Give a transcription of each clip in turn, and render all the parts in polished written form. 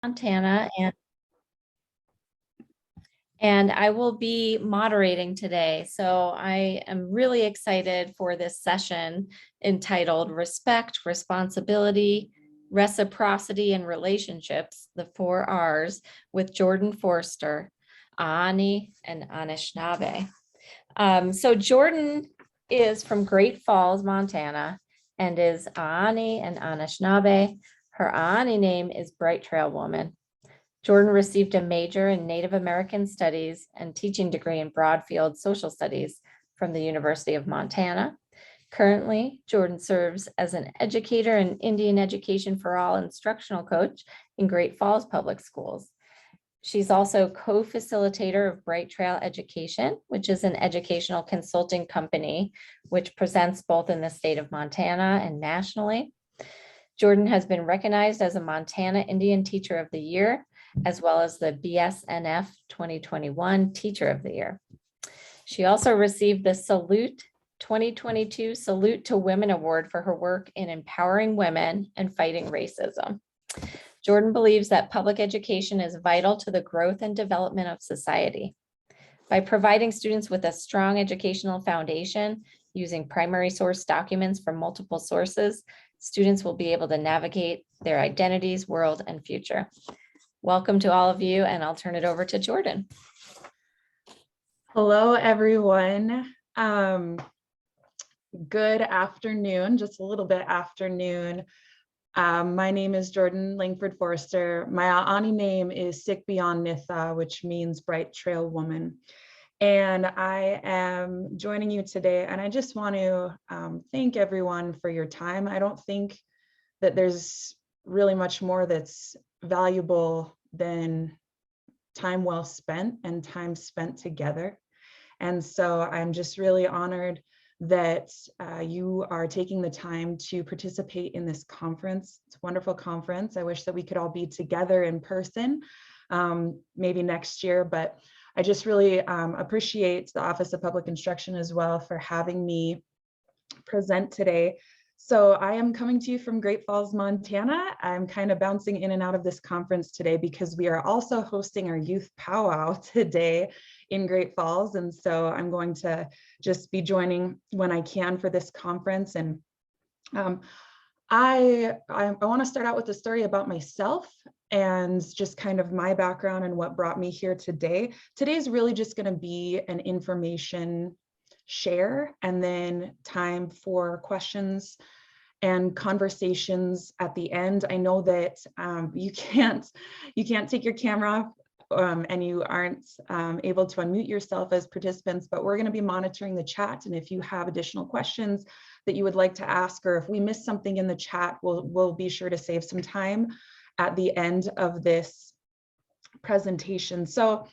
Montana, and I will be moderating today. So I am really excited for this session entitled Respect, Responsibility, Reciprocity, and Relationships, the 4 R's, with Jordann Forster, A'aniiih and Anishinaabe. So Jordann is from Great Falls, Montana, and is A'aniiih and Anishinaabe. Her A'aniiih name is Bright Trail Woman. Jordann received a major in Native American Studies and teaching degree in Broadfield Social Studies from the University of Montana. Currently, Jordann serves as an educator and Indian Education for All instructional coach in Great Falls Public Schools. She's also co-facilitator of Bright Trail Education, which is an educational consulting company which presents both in the state of Montana and nationally. Jordann has been recognized as a Montana Indian Teacher of the Year, as well as the BSNF 2021 Teacher of the Year. She also received the Salute 2022 Salute to Women Award for her work in empowering women and fighting racism. Jordann believes that public education is vital to the growth and development of society. By providing students with a strong educational foundation, using primary source documents from multiple sources, students will be able to navigate their identities, world, and future. Welcome to all of you, and I'll turn it over to Jordann. Hello, everyone. Good afternoon, just a little bit afternoon. My name is Jordann Lankford Forster. My A'aniiih name is Sikbion, which means Bright Trail Woman. And I am joining you today, and I just want to thank everyone for your time. I don't think that there's really much more that's valuable than time well spent and time spent together. And so I'm just really honored that you are taking the time to participate in this conference. It's a wonderful conference. I wish that we could all be together in person, maybe next year, but I just really appreciate the Office of Public Instruction as well for having me present today. So I am coming to you from Great Falls, Montana. I'm kind of bouncing in and out of this conference today because we are also hosting our youth powwow today in Great Falls. And so I'm going to just be joining when I can for this conference. And I want to start out with a story about myself and just kind of my background and what brought me here today. Today's really just going to be an information share and then time for questions and conversations at the end. I know that you can't take your camera off and you aren't able to unmute yourself as participants, but we're going to be monitoring the chat. And if you have additional questions that you would like to ask, or if we miss something in the chat, we'll be sure to save some time at the end of this presentation. So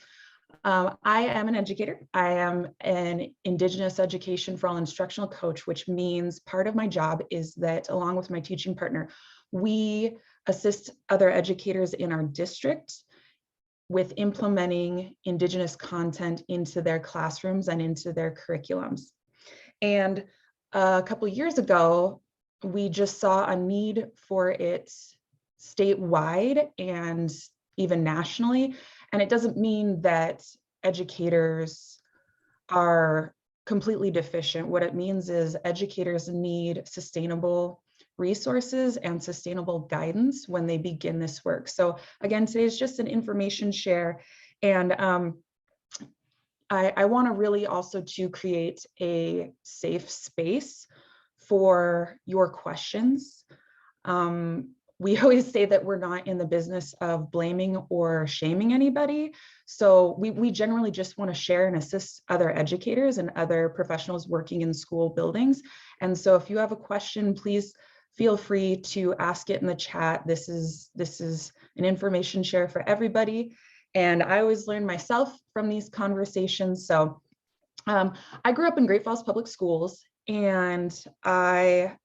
I am an educator. I am an Indigenous Education for All instructional coach, which means part of my job is that along with my teaching partner, we assist other educators in our district with implementing Indigenous content into their classrooms and into their curriculums. And a couple of years ago, we just saw a need for it statewide and even nationally. And it doesn't mean that educators are completely deficient. What it means is educators need sustainable resources and sustainable guidance when they begin this work. So again, today is just an information share. And I want to really also to create a safe space for your questions. We always say that we're not in the business of blaming or shaming anybody. So we generally just want to share and assist other educators and other professionals working in school buildings. And so if you have a question, please feel free to ask it in the chat. This is an information share for everybody. And I always learn myself from these conversations. So I grew up in Great Falls Public Schools, and I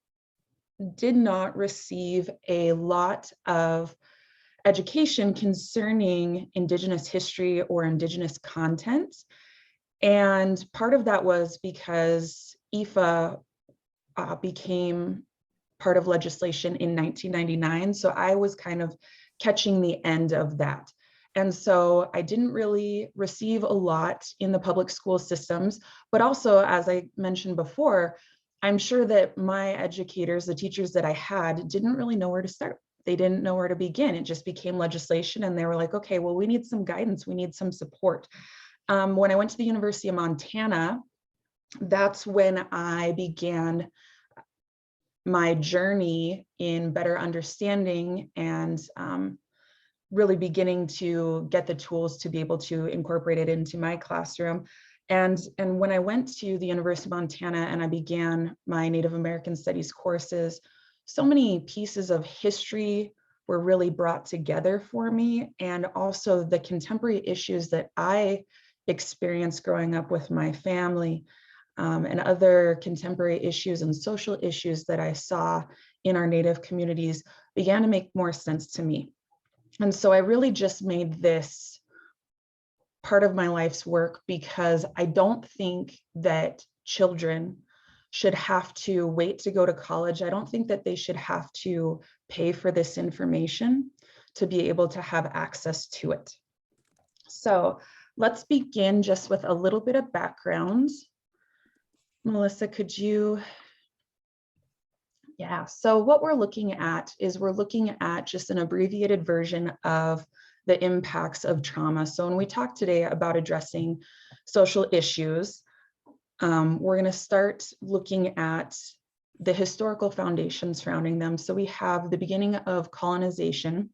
did not receive a lot of education concerning Indigenous history or Indigenous content. And part of that was because IEFA became part of legislation in 1999. So I was kind of catching the end of that. And so I didn't really receive a lot in the public school systems, but also, as I mentioned before, I'm sure that my educators, the teachers that I had, didn't really know where to start. They didn't know where to begin. It just became legislation, and they were like, okay, well, we need some guidance. We need some support. When I went to the University of Montana, that's when I began my journey in better understanding and really beginning to get the tools to be able to incorporate it into my classroom. And when I went to the University of Montana and I began my Native American Studies courses, so many pieces of history were really brought together for me, and also the contemporary issues that I experienced growing up with my family, and other contemporary issues and social issues that I saw in our Native communities began to make more sense to me. And so I really just made this part of my life's work, because I don't think that children should have to wait to go to college. I don't think that they should have to pay for this information to be able to have access to it. So let's begin just with a little bit of background. Melissa, could you? Yeah, so what we're looking at is we're looking at just an abbreviated version of the impacts of trauma. So when we talk today about addressing social issues, we're going to start looking at the historical foundation surrounding them. So we have the beginning of colonization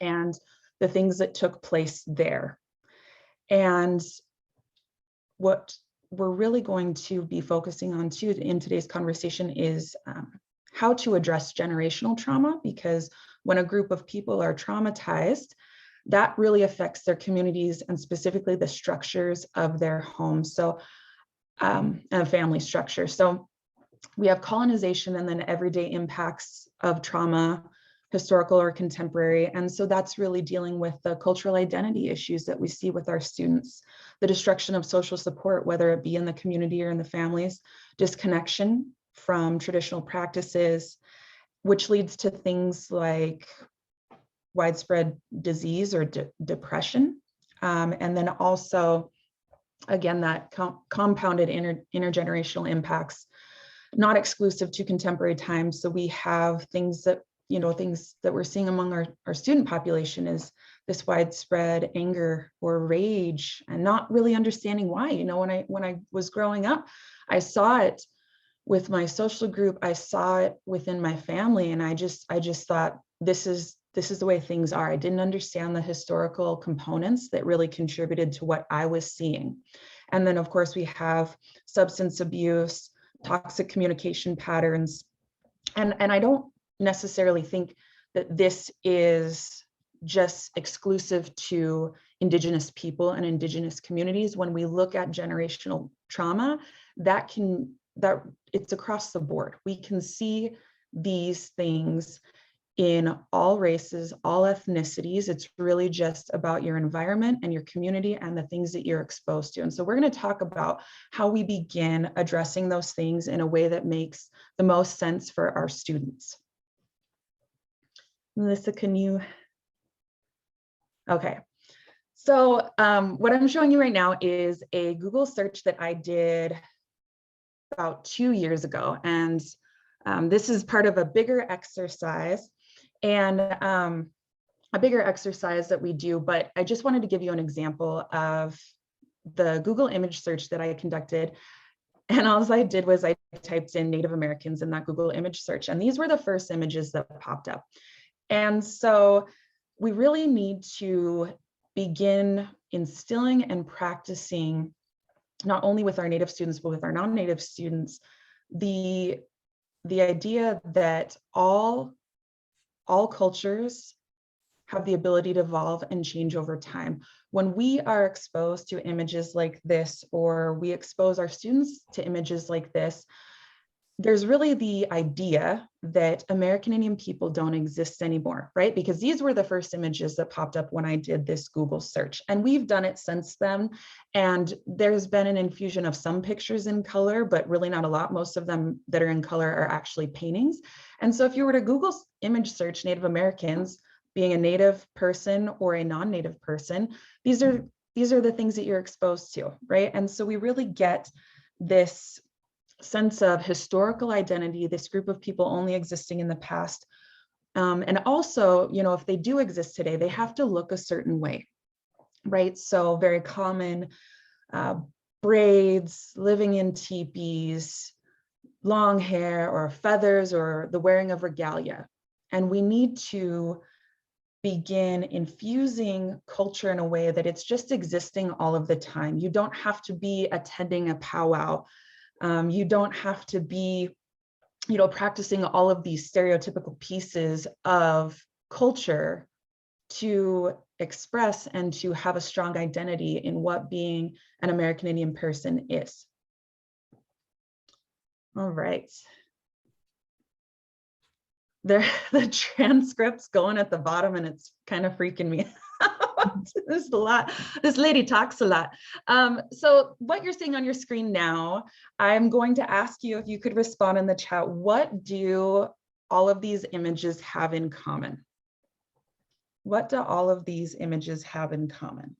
and the things that took place there. And what we're really going to be focusing on too in today's conversation is how to address generational trauma, because when a group of people are traumatized, that really affects their communities and specifically the structures of their homes. So, and family structure. So we have colonization and then everyday impacts of trauma, historical or contemporary. And so that's really dealing with the cultural identity issues that we see with our students, the destruction of social support, whether it be in the community or in the families, disconnection from traditional practices, which leads to things like widespread disease or depression. And then also, again, that compounded intergenerational impacts, not exclusive to contemporary times. So we have things that, things that we're seeing among our student population is this widespread anger or rage, and not really understanding why. When I was growing up, I saw it with my social group, I saw it within my family, and I just thought, this is the way things are. I didn't understand the historical components that really contributed to what I was seeing. And then, of course, we have substance abuse, toxic communication patterns, and I don't necessarily think that this is just exclusive to Indigenous people and Indigenous communities. When we look at generational trauma, that it's across the board. We can see these things in all races, all ethnicities. It's really just about your environment and your community and the things that you're exposed to. And so we're going to talk about how we begin addressing those things in a way that makes the most sense for our students. Melissa, can you? Okay. So what I'm showing you right now is a Google search that I did about 2 years ago. And this is part of a bigger exercise. And a bigger exercise that we do, but I just wanted to give you an example of the Google image search that I conducted. And all I did was I typed in Native Americans in that Google image search, and these were the first images that popped up. And so we really need to begin instilling and practicing, not only with our Native students, but with our non-Native students, the idea that all cultures have the ability to evolve and change over time. When we are exposed to images like this, or we expose our students to images like this, there's really the idea that American Indian people don't exist anymore, right? Because these were the first images that popped up when I did this Google search. And we've done it since then. And there's been an infusion of some pictures in color, but really not a lot. Most of them that are in color are actually paintings. And so if you were to Google image search Native Americans, being a Native person or a non-Native person, these are the things that you're exposed to, right? And so we really get this sense of historical identity, this group of people only existing in the past. And also, you know, if they do exist today, they have to look a certain way, right? So very common braids, living in teepees, long hair or feathers, or the wearing of regalia. And we need to begin infusing culture in a way that it's just existing all of the time. You don't have to be attending a powwow. You don't have to be, you know, practicing all of these stereotypical pieces of culture to express and to have a strong identity in what being an American Indian person is. All right. The transcript's going at the bottom and it's kind of freaking me out. There's a lot. This lady talks a lot. So what you're seeing on your screen now, I'm going to ask you if you could respond in the chat. What do all of these images have in common? What do all of these images have in common?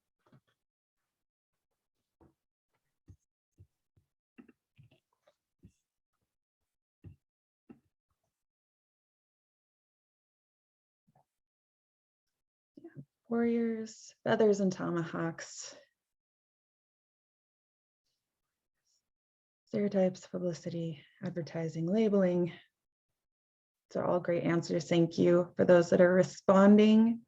Warriors, feathers and tomahawks, stereotypes, publicity, advertising, labeling. These are all great answers. Thank you for those that are responding.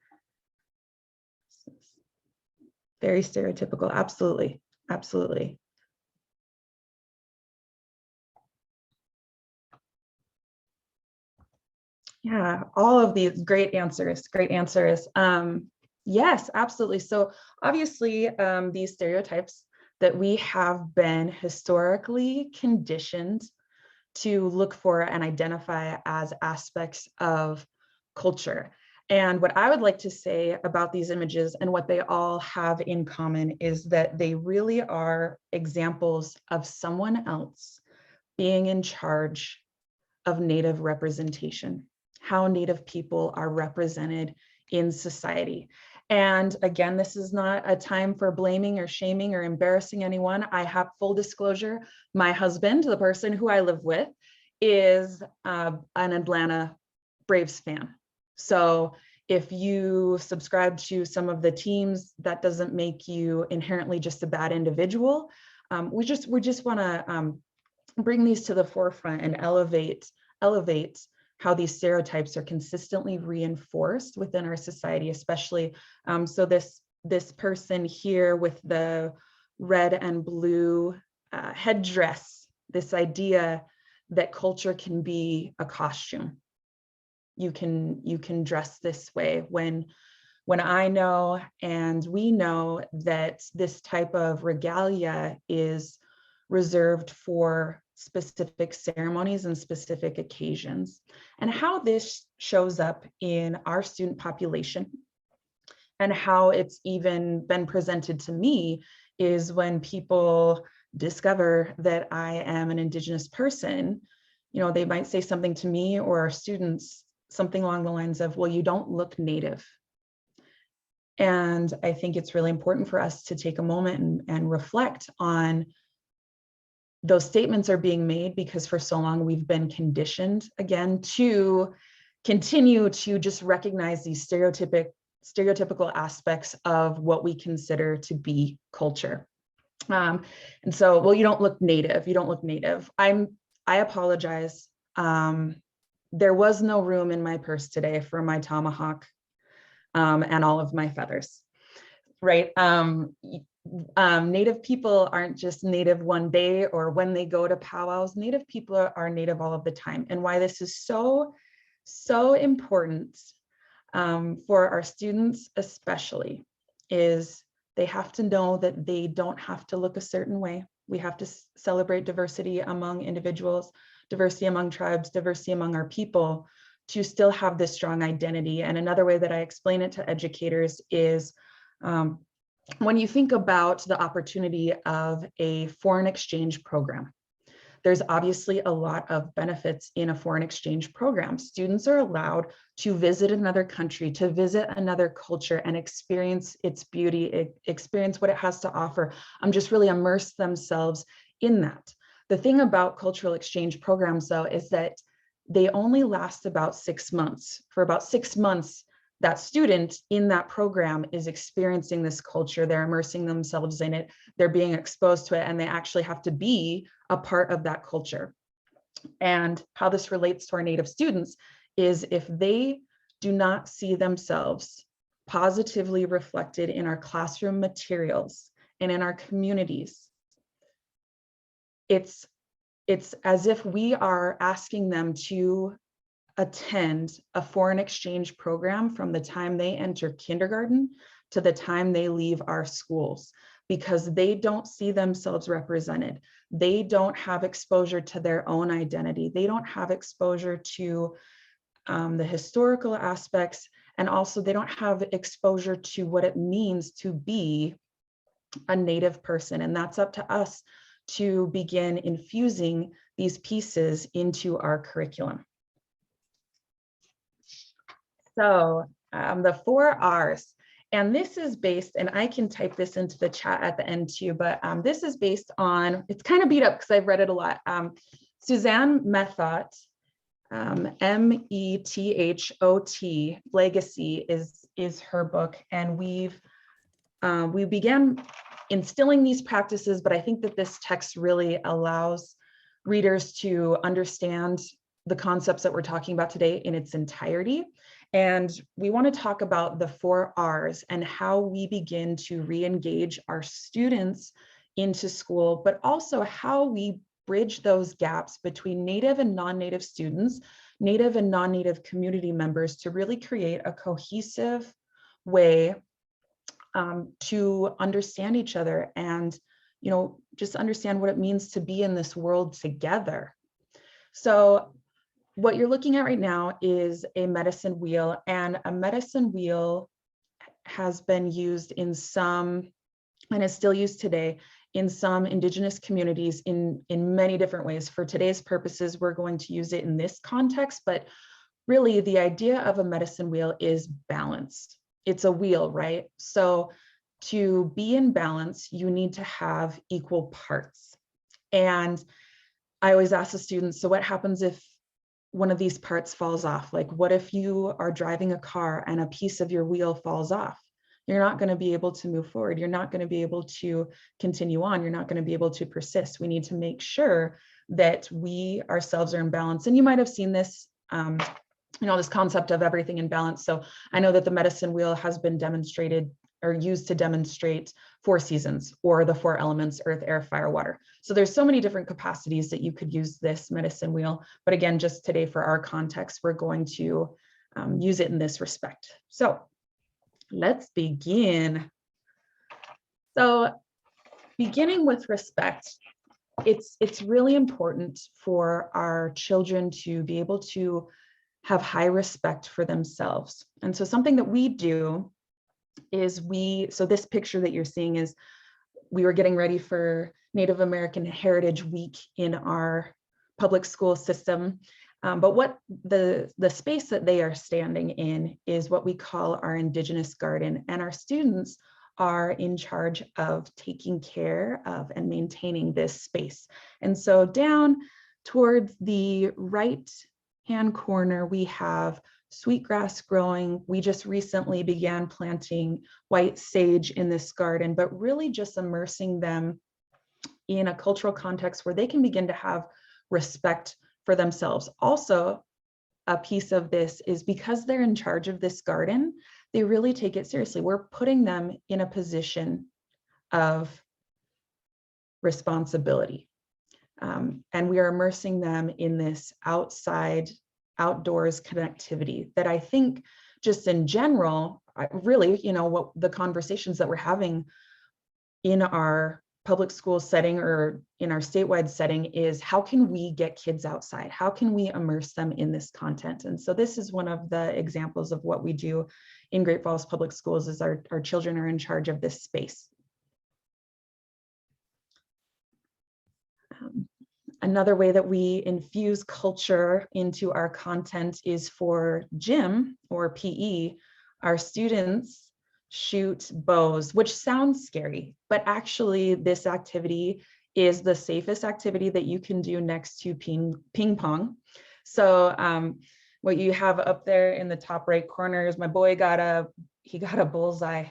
Very stereotypical. Absolutely. Absolutely. Yeah, all of these great answers. Great answers. Yes, absolutely. So obviously, these stereotypes that we have been historically conditioned to look for and identify as aspects of culture. And what I would like to say about these images and what they all have in common is that they really are examples of someone else being in charge of Native representation, how Native people are represented in society. And again, this is not a time for blaming or shaming or embarrassing anyone. I have full disclosure. My husband, the person who I live with, is an Atlanta Braves fan. So if you subscribe to some of the teams, that doesn't make you inherently just a bad individual. We just want to bring these to the forefront and elevate how these stereotypes are consistently reinforced within our society, especially. So this person here with the red and blue headdress, this idea that culture can be a costume. You can dress this way when I know and we know that this type of regalia is reserved for specific ceremonies and specific occasions. And how this shows up in our student population and how it's even been presented to me is when people discover that I am an Indigenous person, you know, they might say something to me or our students, something along the lines of, well, you don't look Native. And I think it's really important for us to take a moment and reflect on those statements are being made because for so long we've been conditioned again to continue to just recognize these stereotypical aspects of what we consider to be culture. And so, well, you don't look Native. You don't look Native. I apologize. There was no room in my purse today for my tomahawk and all of my feathers, right? Native people aren't just Native one day or when they go to powwows. Native people are Native all of the time. And why this is so important for our students especially is they have to know that they don't have to look a certain way. We have to celebrate diversity among individuals, diversity among tribes, diversity among our people to still have this strong identity. And another way that I explain it to educators is when you think about the opportunity of a foreign exchange program, There's obviously a lot of benefits in a foreign exchange program. Students are allowed to visit another country, to visit another culture and experience its beauty, experience what it has to offer, just really immerse themselves in that. The thing about cultural exchange programs, though, is that they only last about 6 months. For about 6 months, that student in that program is experiencing this culture, they're immersing themselves in it, they're being exposed to it, and they actually have to be a part of that culture. And how this relates to our Native students is if they do not see themselves positively reflected in our classroom materials and in our communities, it's as if we are asking them to attend a foreign exchange program from the time they enter kindergarten to the time they leave our schools, because they don't see themselves represented. They don't have exposure to their own identity. They don't have exposure to the historical aspects, and also they don't have exposure to what it means to be a Native person. And that's up to us to begin infusing these pieces into our curriculum. So the 4 R's, and this is based, and I can type this into the chat at the end too, but this is based on, it's kind of beat up because I've read it a lot. Suzanne Methot, M-E-T-H-O-T, Legacy is her book, and we began instilling these practices, but I think that this text really allows readers to understand the concepts that we're talking about today in its entirety. And we want to talk about the 4 R's and how we begin to re-engage our students into school, but also how we bridge those gaps between Native and non-Native students, Native and non-Native community members, to really create a cohesive way to understand each other and, just understand what it means to be in this world together. So what you're looking at right now is a medicine wheel, and a medicine wheel has been used in some, and is still used today, in some Indigenous communities in many different ways. For today's purposes, we're going to use it in this context, but really the idea of a medicine wheel is balance. It's a wheel, right? So to be in balance, you need to have equal parts. And I always ask the students, so what happens if one of these parts falls off? Like, what if you are driving a car and a piece of your wheel falls off? You're not going to be able to move forward. You're not going to be able to continue on. You're not going to be able to persist. We need to make sure that we ourselves are in balance. And you might have seen this, this concept of everything in balance. So I know that the medicine wheel has been demonstrated or used to demonstrate 4 seasons, or the 4 elements: earth, air, fire, water. So there's so many different capacities that you could use this medicine wheel. But again, just today for our context, we're going to use it in this respect. So let's begin. So beginning with respect, it's really important for our children to be able to have high respect for themselves. And so something that we do is so this picture that you're seeing is, we were getting ready for Native American Heritage Week in our public school system. But what the space that they are standing in is what we call our Indigenous garden, and our students are in charge of taking care of and maintaining this space. And so down towards the right hand corner, we have sweetgrass growing. We just recently began planting white sage in this garden, but really just immersing them in a cultural context where they can begin to have respect for themselves. Also, a piece of this is because they're in charge of this garden, they really take it seriously. We're putting them in a position of responsibility. And we are immersing them in this outdoors connectivity that I think just in general, really, what the conversations that we're having in our public school setting or in our statewide setting is, how can we get kids outside? How can we immerse them in this content? And so this is one of the examples of what we do in Great Falls Public Schools, is our children are in charge of this space. Another way that we infuse culture into our content is for gym or PE. Our students shoot bows, which sounds scary, but actually this activity is the safest activity that you can do next to ping pong. So what you have up there in the top right corner is my boy got a bullseye.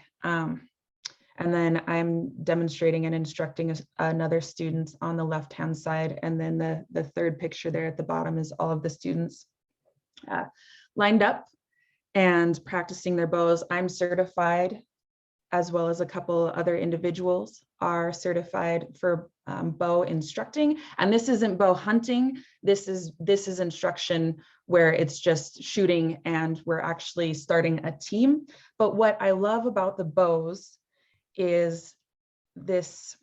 And then I'm demonstrating and instructing another student on the left-hand side. And then the third picture there at the bottom is all of the students lined up and practicing their bows. I'm certified, as well as a couple other individuals are certified for bow instructing. And this isn't bow hunting. This is instruction where it's just shooting and we're actually starting a team. But what I love about the bows is this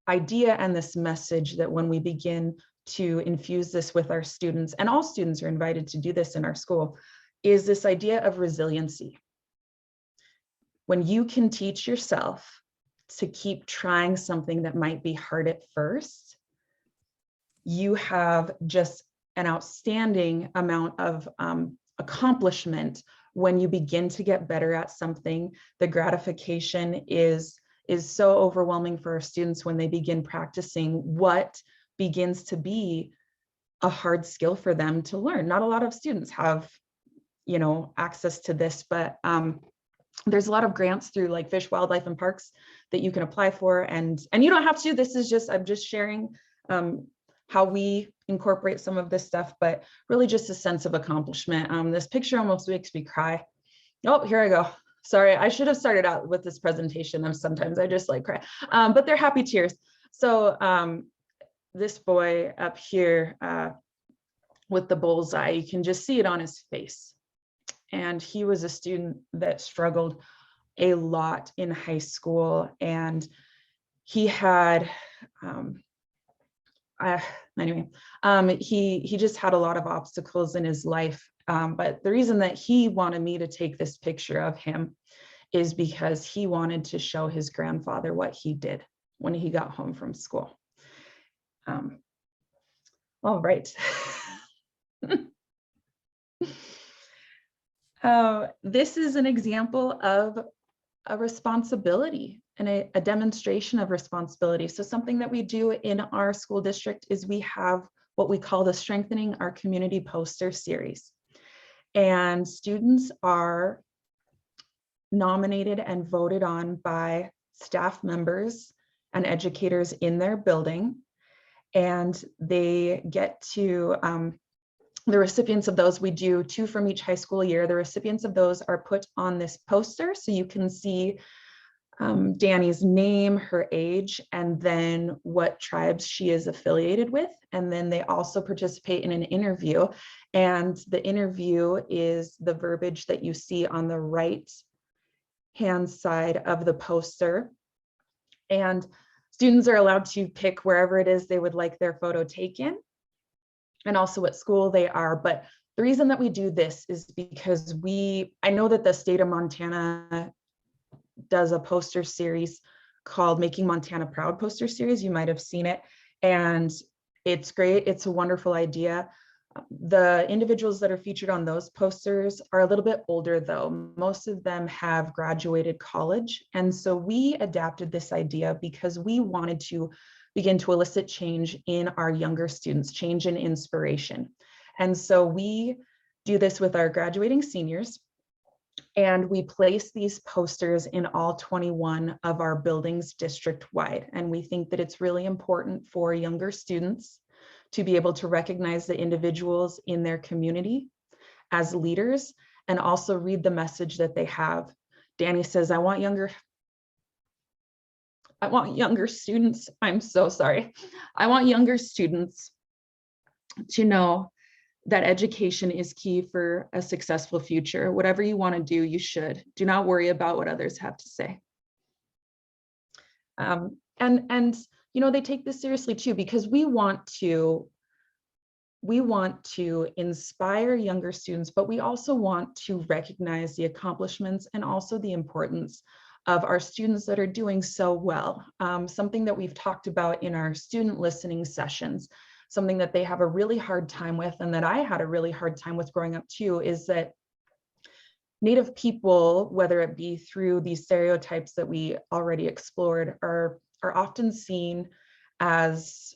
idea and this message that when we begin to infuse this with our students, and all students are invited to do this in our school, is this idea of resiliency. When you can teach yourself to keep trying something that might be hard at first, you have just an outstanding amount of accomplishment. When you begin to get better at something, the gratification is so overwhelming for our students when they begin practicing what begins to be a hard skill for them to learn. Not a lot of students have, access to this, but there's a lot of grants through like Fish, Wildlife, and Parks that you can apply for, and you don't have to. This is just, I'm just sharing how we incorporate some of this stuff, but really just a sense of accomplishment. This picture almost makes me cry. Oh, here I go. Sorry, I should have started out with this presentation. Sometimes I just like cry, but they're happy tears. So this boy up here with the bullseye, you can just see it on his face. And he was a student that struggled a lot in high school, and he had, he just had a lot of obstacles in his life. But the reason that he wanted me to take this picture of him is because he wanted to show his grandfather what he did when he got home from school. All right. This is an example of a responsibility and a demonstration of responsibility. So something that we do in our school district is we have what we call the Strengthening Our Community Poster series. And students are nominated and voted on by staff members and educators in their building. And they get to, the recipients of those, we do 2 from each high school year. The recipients of those are put on this poster, so you can see Danny's name, her age, and then what tribes she is affiliated with. And then they also participate in an interview. And the interview is the verbiage that you see on the right hand side of the poster. And students are allowed to pick wherever it is they would like their photo taken, and also what school they are. But the reason that we do this is because I know that the state of Montana does a poster series called Making Montana Proud poster series. You might have seen it, and it's great. It's a wonderful idea. The individuals that are featured on those posters are a little bit older though. Most of them have graduated college. And so we adapted this idea because we wanted to begin to elicit change in our younger students, change and inspiration. And so we do this with our graduating seniors, and we place these posters in all 21 of our buildings district-wide. And we think that it's really important for younger students to be able to recognize the individuals in their community as leaders and also read the message that they have. Danny says, I want younger students, I'm so sorry. I want younger students to know that education is key for a successful future. Whatever you want to do, you should. Do not worry about what others have to say. And they take this seriously too, because we want to inspire younger students, but we also want to recognize the accomplishments and also the importance of our students that are doing so well. Something that we've talked about in our student listening sessions, something that they have a really hard time with, and that I had a really hard time with growing up too, is that Native people, whether it be through these stereotypes that we already explored, are often seen as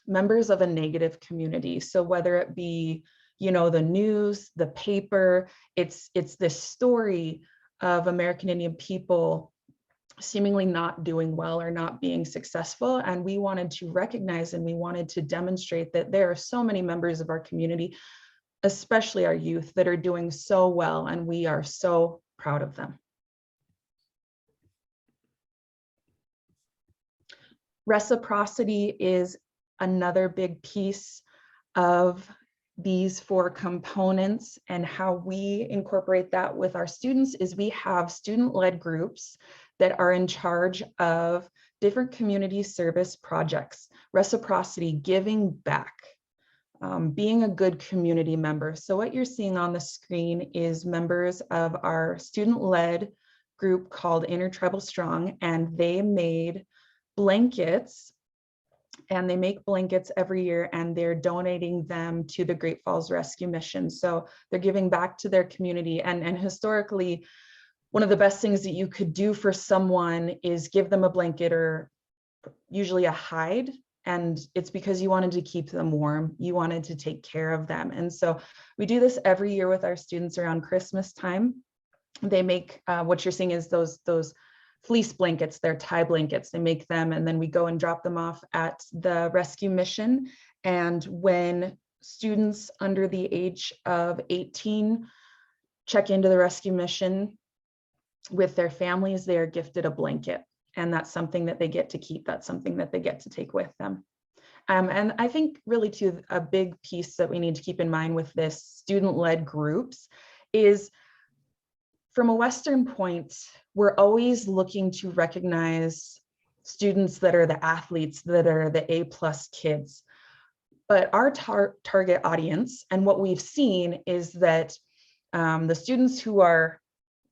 members of a negative community. So whether it be, you know, the news, the paper, it's this story of American Indian people seemingly not doing well or not being successful. And we wanted to recognize and we wanted to demonstrate that there are so many members of our community, especially our youth, that are doing so well, and we are so proud of them. Reciprocity is another big piece of these 4 components, and how we incorporate that with our students is we have student-led groups that are in charge of different community service projects. Reciprocity, giving back, being a good community member. So what you're seeing on the screen is members of our student-led group called Intertribal Strong, and they made blankets, and they make blankets every year, and they're donating them to the Great Falls Rescue Mission. So they're giving back to their community. And historically, one of the best things that you could do for someone is give them a blanket, or usually a hide. And it's because you wanted to keep them warm. You wanted to take care of them. And so we do this every year with our students around Christmas time. They make, what you're seeing is those fleece blankets, they're tie blankets. They make them, and then we go and drop them off at the rescue mission. And when students under the age of 18 check into the rescue mission with their families, they are gifted a blanket. And that's something that they get to keep. That's something that they get to take with them. And I think really too, a big piece that we need to keep in mind with this student-led groups is, from a Western point, we're always looking to recognize students that are the athletes, that are the A+ kids. But our target audience, and what we've seen, is that the students who are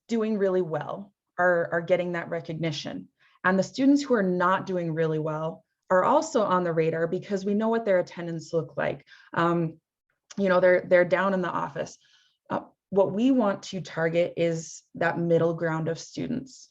doing really well are getting that recognition. And the students who are not doing really well are also on the radar, because we know what their attendance look like. You know, they're down in the office. What we want to target is that middle ground of students,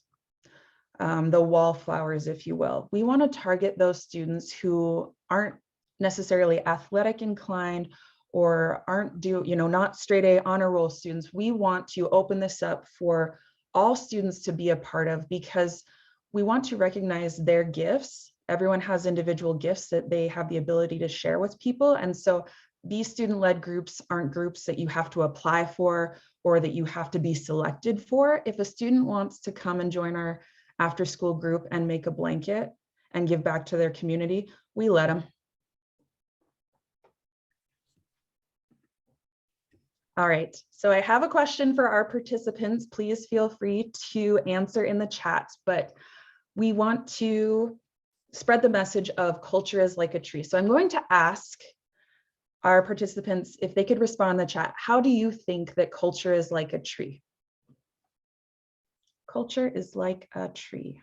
the wallflowers, if you will. We want to target those students who aren't necessarily athletic inclined, or aren't not straight A honor roll students. We want to open this up for all students to be a part of, because we want to recognize their gifts. Everyone has individual gifts that they have the ability to share with people. And so these student-led groups aren't groups that you have to apply for or that you have to be selected for. If a student wants to come and join our after-school group and make a blanket and give back to their community, we let them. All right, so I have a question for our participants. Please feel free to answer in the chat, but we want to spread the message of culture is like a tree. So I'm going to ask our participants if they could respond in the chat. How do you think that culture is like a tree? Culture is like a tree.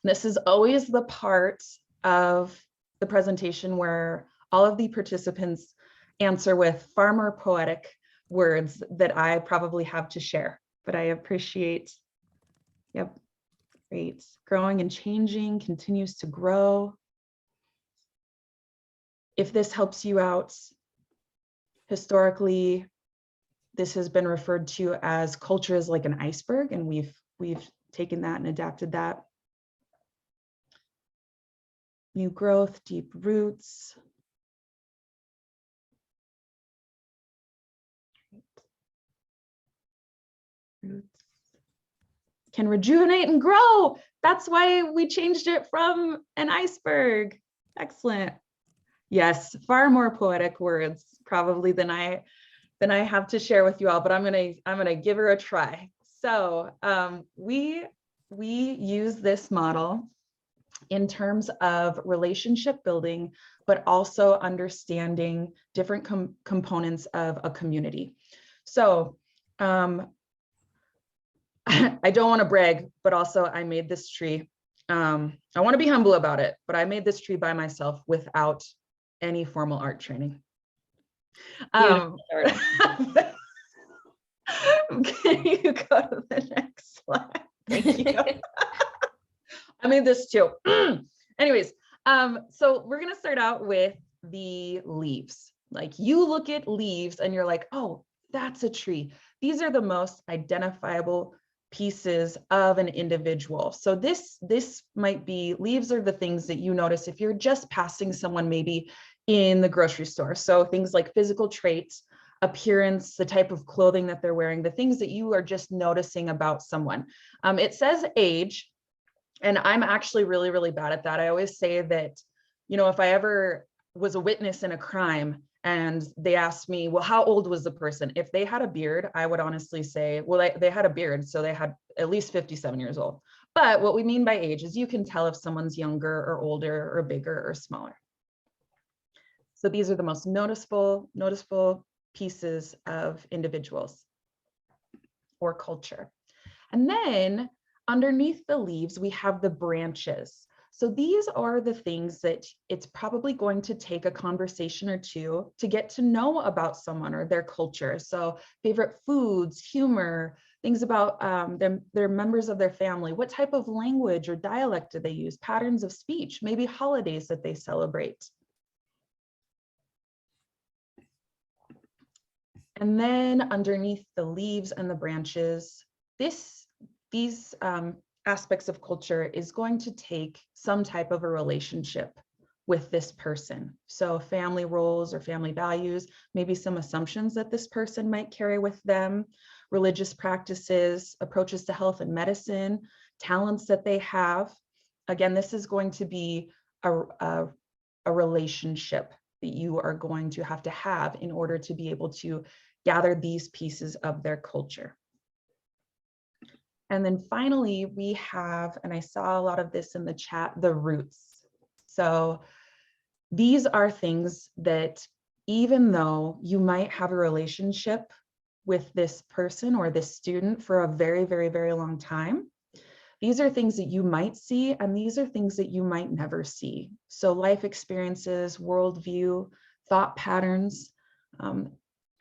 This is always the part of the presentation where all of the participants answer with far more poetic words that I probably have to share, but I appreciate, yep, great. Growing and changing, continues to grow. If this helps you out, historically, this has been referred to as culture is like an iceberg, and we've taken that and adapted that. New growth, deep roots. Roots can rejuvenate and grow. That's why we changed it from an iceberg. Excellent. Yes, far more poetic words probably than I have to share with you all, but I'm gonna give her a try. So we use this model in terms of relationship building, but also understanding different components of a community. So I don't want to brag, but also I made this tree. I want to be humble about it, but I made this tree by myself without any formal art training. Can you go to the next slide? Thank you. I made this too. Anyways, so we're going to start out with the leaves. Like, you look at leaves and you're like, oh, that's a tree. These are the most identifiable pieces of an individual. So this might be, leaves are the things that you notice if you're just passing someone maybe in the grocery store. So things like physical traits, appearance, the type of clothing that they're wearing, the things that you are just noticing about someone. It says age, and I'm actually really, really bad at that. I always say that, you know, if I ever was a witness in a crime and they asked me, well, how old was the person? If they had a beard, I would honestly say, well, they had a beard, so they had at least 57 years old. But what we mean by age is you can tell if someone's younger or older or bigger or smaller. So these are the most noticeable pieces of individuals or culture. And then underneath the leaves, we have the branches. So these are the things that it's probably going to take a conversation or two to get to know about someone or their culture. So favorite foods, humor, things about their members of their family, what type of language or dialect do they use, patterns of speech, maybe holidays that they celebrate. And then underneath the leaves and the branches, these aspects of culture is going to take some type of a relationship with this person. So family roles or family values, maybe some assumptions that this person might carry with them, religious practices, approaches to health and medicine, talents that they have. Again, this is going to be a relationship that you are going to have in order to be able to gather these pieces of their culture. And then finally, we have, and I saw a lot of this in the chat, the roots. So these are things that even though you might have a relationship with this person or this student for a very, very, very long time, these are things that you might see, and these are things that you might never see. So life experiences, worldview, thought patterns,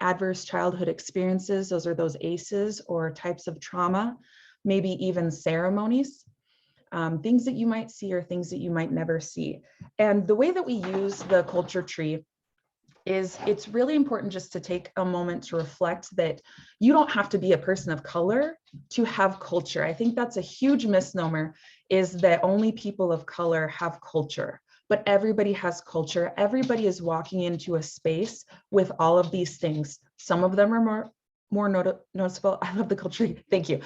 adverse childhood experiences, those are those ACEs or types of trauma, maybe even ceremonies, things that you might see or things that you might never see. And the way that we use the culture tree is it's really important just to take a moment to reflect that you don't have to be a person of color to have culture. I think that's a huge misnomer, is that only people of color have culture, but everybody has culture. Everybody is walking into a space with all of these things. Some of them are more noticeable. I love the culture. Thank you.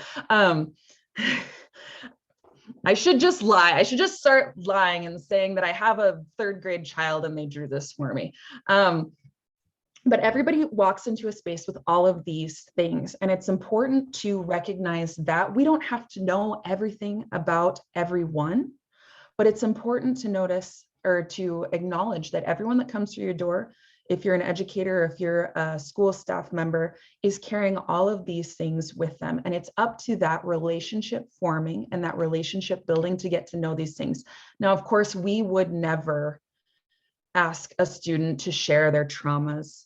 I should just lie. I should just start lying and saying that I have a third grade child and they drew this for me. But everybody walks into a space with all of these things. And it's important to recognize that we don't have to know everything about everyone, but it's important to notice or to acknowledge that everyone that comes through your door, if you're an educator, or if you're a school staff member, is carrying all of these things with them. And it's up to that relationship forming and that relationship building to get to know these things. Now, of course, we would never ask a student to share their traumas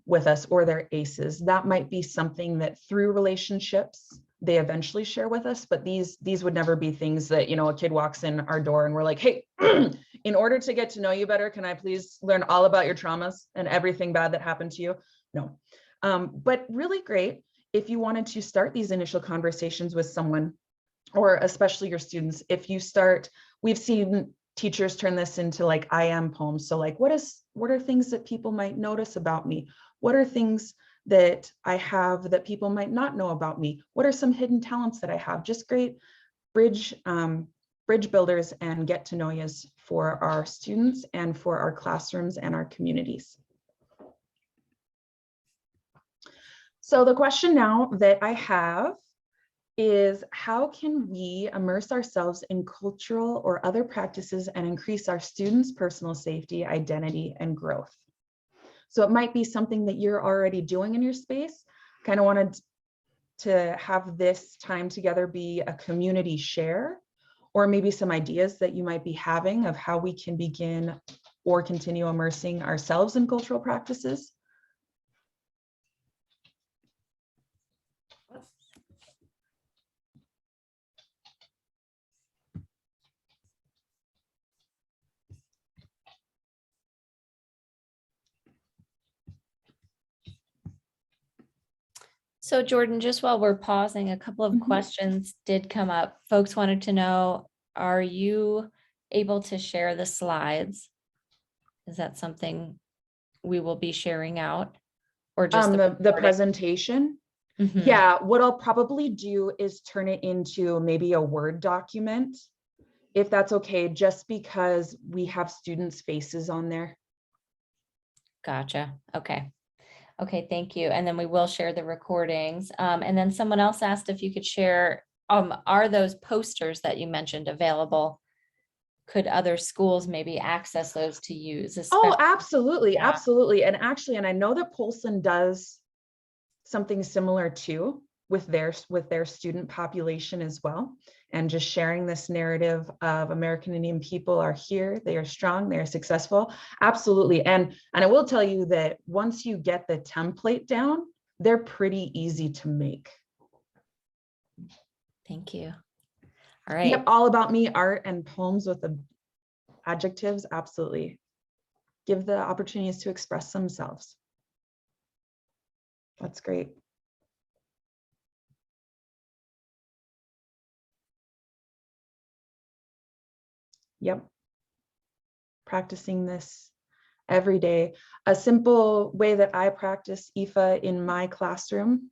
with us or their ACEs. That might be something that through relationships, they eventually share with us, but these would never be things that, you know, a kid walks in our door and we're like, hey, in order to get to know you better, can I please learn all about your traumas and everything bad that happened to you? No. But really great if you wanted to start these initial conversations with someone, or especially your students, if you start, we've seen teachers turn this into like I am poems. So like, what are things that people might notice about me? What are things that I have that people might not know about me? What are some hidden talents that I have? Just great bridge builders and get to know yous for our students and for our classrooms and our communities. So the question now that I have is how can we immerse ourselves in cultural or other practices and increase our students' personal safety, identity, and growth? So it might be something that you're already doing in your space. Kind of wanted to have this time together be a community share, or maybe some ideas that you might be having of how we can begin or continue immersing ourselves in cultural practices. So Jordann, just while we're pausing, a couple of questions did come up. Folks wanted to know, are you able to share the slides? Is that something we will be sharing out? Or just the presentation? Mhm. Yeah, what I'll probably do is turn it into maybe a Word document, if that's okay, just because we have students' faces on there. Gotcha. Okay. Okay, thank you. And then we will share the recordings. And then someone else asked if you could share, are those posters that you mentioned available? Could other schools maybe access those to use? Oh, absolutely, Yeah. absolutely. And actually, and I know that Polson does something similar too with their student population as well. And just sharing this narrative of American Indian people are here, they are strong, they are successful. Absolutely. And I will tell you that once you get the template down, they're pretty easy to make. Thank you. All right. Yep, all about me, art and poems with the adjectives. Absolutely. Give the opportunities to express themselves. That's great. Yep. Practicing this every day. A simple way that I practice IEFA in my classroom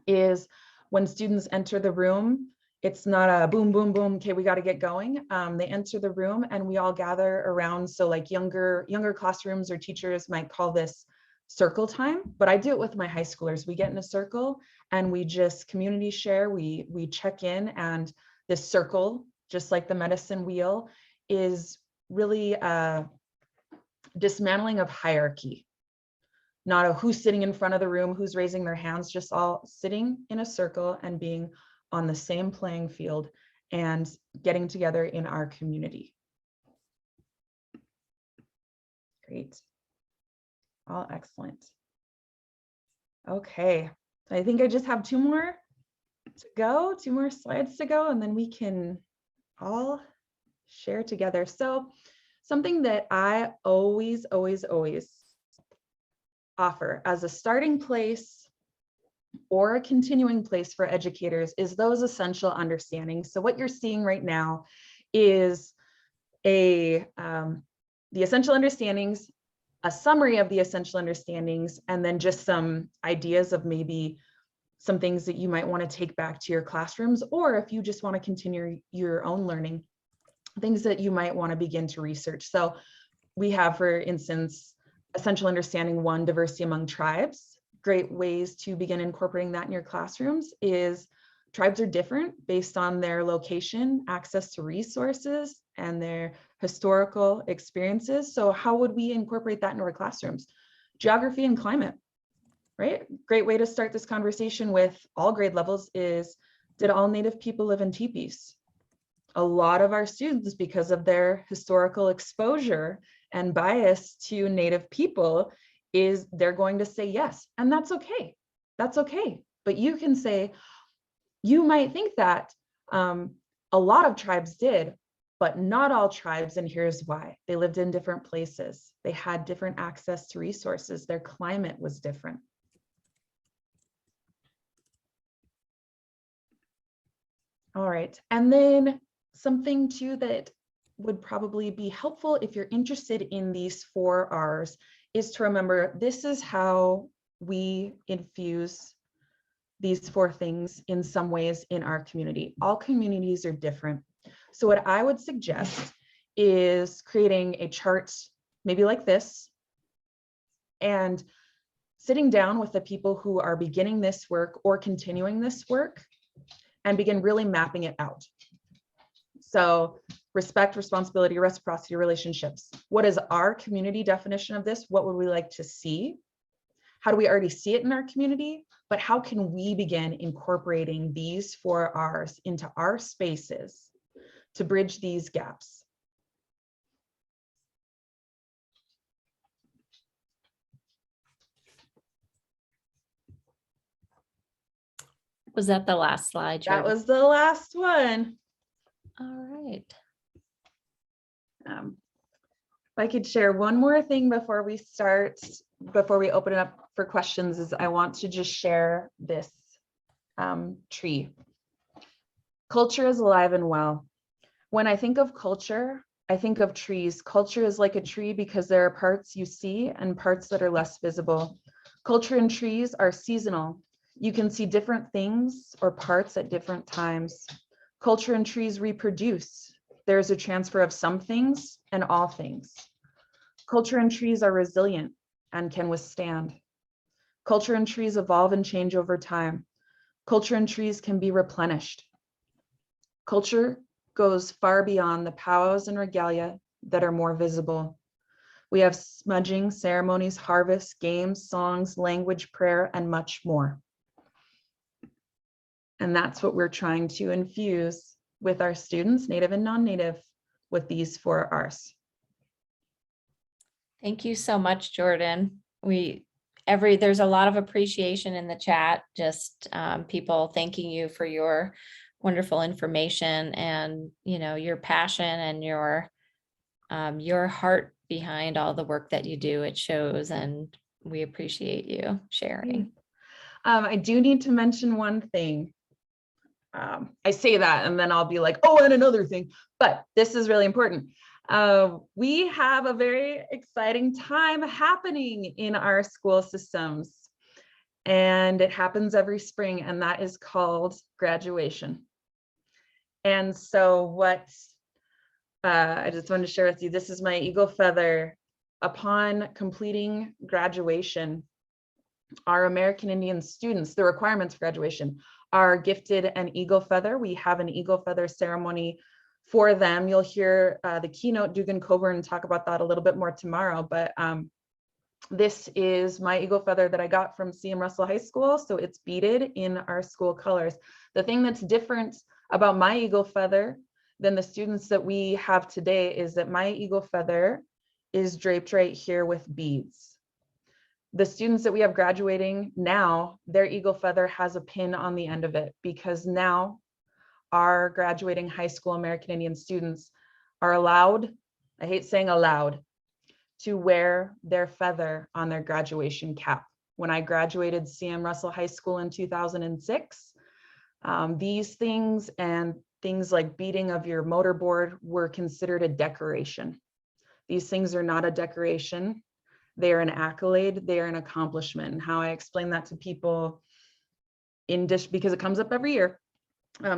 is when students enter the room, it's not a boom, boom, boom, okay, we got to get going. They enter the room and we all gather around. So like younger classrooms or teachers might call this circle time, but I do it with my high schoolers. We get in a circle and we just community share, we check in, and this circle, just like the medicine wheel, is really a dismantling of hierarchy. Not a who's sitting in front of the room, who's raising their hands, just all sitting in a circle and being on the same playing field and getting together in our community. Great. All excellent. Okay, I think I just have two more slides to go, and then we can all share together. So something that I always offer as a starting place or a continuing place for educators is those essential understandings. So what you're seeing right now is the essential understandings, a summary of the essential understandings, and then just some ideas of maybe some things that you might want to take back to your classrooms, or if you just want to continue your own learning, things that you might want to begin to research. So we have, for instance, essential understanding 1, diversity among tribes. Great ways to begin incorporating that in your classrooms is tribes are different based on their location, access to resources, and their historical experiences. So how would we incorporate that into our classrooms? Geography and climate, right? Great way to start this conversation with all grade levels is, did all Native people live in teepees? A lot of our students, because of their historical exposure and bias to Native people, is they're going to say yes, and that's okay. That's okay. But you can say, you might think that a lot of tribes did, but not all tribes, and here's why. They lived in different places. They had different access to resources. Their climate was different. All right, and then something too that would probably be helpful if you're interested in these 4 R's is to remember this is how we infuse these 4 things in some ways in our community. All communities are different. So what I would suggest is creating a chart, maybe like this, and sitting down with the people who are beginning this work or continuing this work and begin really mapping it out. So respect, responsibility, reciprocity, relationships. What is our community definition of this? What would we like to see? How do we already see it in our community? But how can we begin incorporating these 4 R's into our spaces to bridge these gaps? Was that the last slide, Jordann? That was the last one. All right. If I could share one more thing before we start, before we open it up for questions, is I want to just share this tree. Culture is alive and well. When I think of culture, I think of trees. Culture is like a tree because there are parts you see and parts that are less visible. Culture and trees are seasonal. You can see different things or parts at different times. Culture and trees reproduce. There's a transfer of some things and all things. Culture and trees are resilient and can withstand. Culture and trees evolve and change over time. Culture and trees can be replenished. Culture goes far beyond the powwows and regalia that are more visible. We have smudging, ceremonies, harvests, games, songs, language, prayer, and much more. And that's what we're trying to infuse with our students, Native and non-Native, with these 4 R's. Thank you so much, Jordann. There's a lot of appreciation in the chat, just people thanking you for your wonderful information and, you know, your passion and your heart behind all the work that you do. It shows, and we appreciate you sharing. I do need to mention one thing. I say that and then I'll be like, oh, and another thing, but this is really important. We have a very exciting time happening in our school systems, and it happens every spring, and that is called graduation. And so what I just wanted to share with you, this is my eagle feather. Upon completing graduation, our American Indian students, the requirements for graduation are gifted an eagle feather. We have an eagle feather ceremony for them. You'll hear the keynote Dugan Coburn talk about that a little bit more tomorrow, but this is my eagle feather that I got from C.M. Russell High School. So it's beaded in our school colors. The thing that's different about my eagle feather than the students that we have today is that my eagle feather is draped right here with beads. The students that we have graduating now, their eagle feather has a pin on the end of it, because now our graduating high school American Indian students are allowed, I hate saying allowed, to wear their feather on their graduation cap. When I graduated C.M. Russell High School in 2006, these things and things like beading of your motorboard were considered a decoration. These things are not a decoration. They are an accolade, they are an accomplishment. And how I explain that to people because it comes up every year.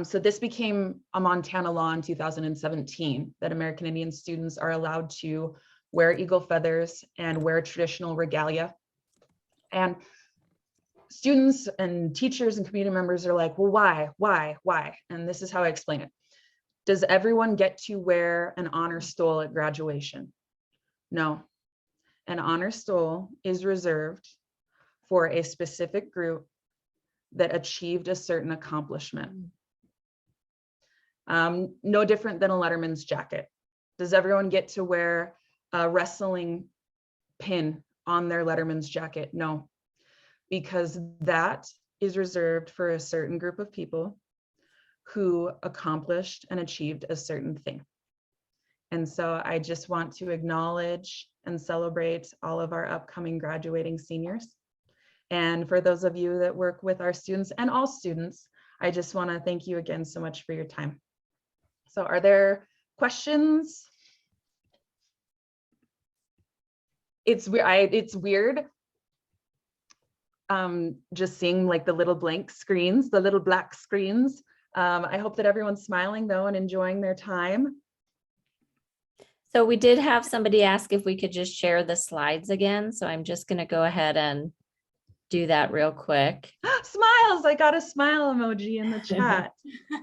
So this became a Montana law in 2017 that American Indian students are allowed to wear eagle feathers and wear traditional regalia. And students and teachers and community members are like, well, why? And this is how I explain it. Does everyone get to wear an honor stole at graduation? No. An honor stole is reserved for a specific group that achieved a certain accomplishment. No different than a letterman's jacket. Does everyone get to wear a wrestling pin on their letterman's jacket? No, because that is reserved for a certain group of people who accomplished and achieved a certain thing. And so I just want to acknowledge and celebrate all of our upcoming graduating seniors. And for those of you that work with our students and all students, I just want to thank you again so much for your time. So are there questions? It's weird just seeing like the little blank screens, the little black screens. I hope that everyone's smiling though and enjoying their time. So we did have somebody ask if we could just share the slides again. So I'm just going to go ahead and do that real quick. Smiles. I got a smile emoji in the chat.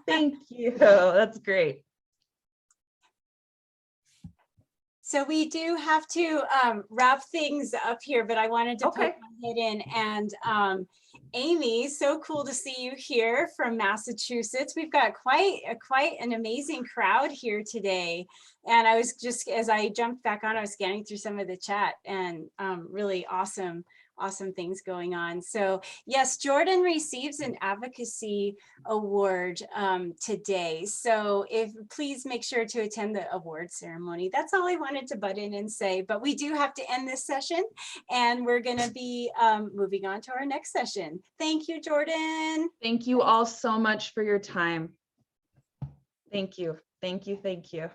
Thank you. That's great. So we do have to wrap things up here, but I wanted to Okay. put my head in. And Amy, so cool to see you here from Massachusetts. We've got quite an amazing crowd here today. And I was just, as I jumped back on, I was scanning through some of the chat, and really awesome things going on. So yes, Jordann receives an advocacy award today. So please make sure to attend the award ceremony. That's all I wanted to butt in and say, but we do have to end this session, and we're going to be moving on to our next session. Thank you, Jordann. Thank you all so much for your time. Thank you. Thank you. Thank you.